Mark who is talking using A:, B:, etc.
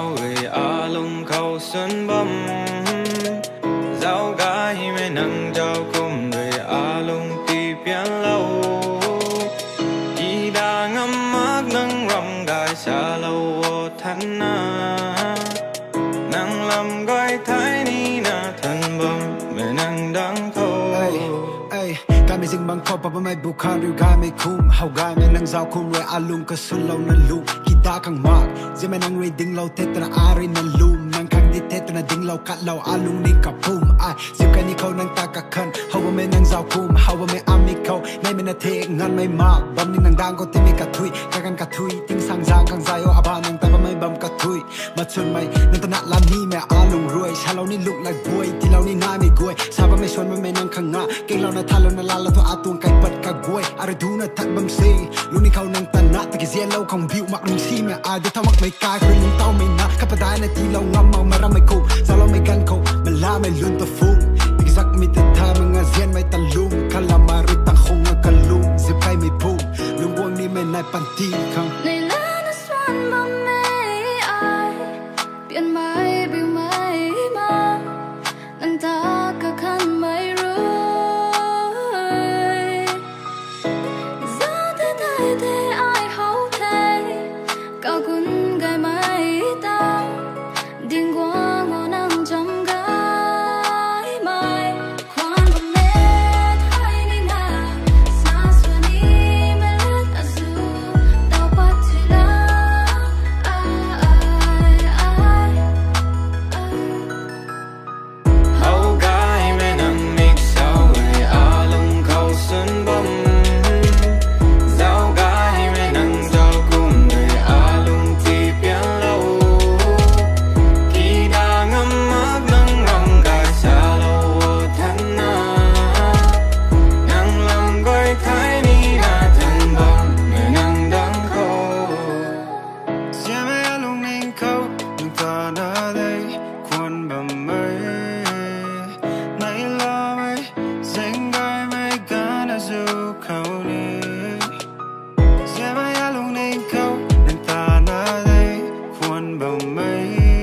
A: sao người a lung khâu xuân bấm dạo gái mẹ nắng trao cùng người a lung ti biển lâu chỉ đã ngắm mắt nắng rong gai xa lâu ô thân na nắng làm gai thái ni na thân bấm mẹ nắng đang thâu
B: Gái mày dừng bằng khóc bà mày buộc khăn rồi gái mày khum hầu gái mày nâng rau khum rồi a lung cả xuân lâu nâng lum kita khang mak giờ mày nâng rồi đinh lâu thế tao a rồi nâng lum nâng khang đi thế tao đinh lâu cắt lâu a lung đi cặp phum ai giờ cái này khâu nâng ta cả khăn hầu bà mày nâng rau khum hầu bà mày am mi khâu nay mày nâng thế ngăn mày mak bấm đi nâng đang có thế mày cả thui cả thui tiếng sang giang khang dài ô a ba nâng ta bà mày bấm cả thui mà xuân mày nâng ta nát làm ni mày a lung rồi xa lâu ni lục lại vui thì lâu ni nai mày vui sao bà mày xuân mày nâng khang ngã kinh lâu na tha lâu na la thôi a tuông cái bật cả gối a rồi thu na thật bấm xì lúc này khâu nâng tận nát tại cái riêng lâu không biểu mặc lung xì mẹ ai để thao mặc mày cài rồi lung tao mày nát các bạn đái này thì lâu ngắm màu mà ra mày khô sao lâu mày gan khô mà la mày luôn ta phun thì giặc mày tự tha mà ngã riêng mày tận lung khăn làm mà rồi tăng không ngã cần lung dịp cái mày phun lung quăng đi mày này pan ti không
C: này là nó xoan mà mày ai biển mây biểu mây mà nâng ta cả khăn mây rồi thế ai hậu thế cao quân gai mây ta điên qua ngõ nắng trong gái mai khoan bằng mẹ thay đi na xa xưa đi mẹ lết azu tao bắt thủy la
A: hậu gái mẹ nắng mix sao người a lung khâu xuân bấm
B: Hãy subscribe cho kênh Ghiền Mì Gõ để không bỏ lỡ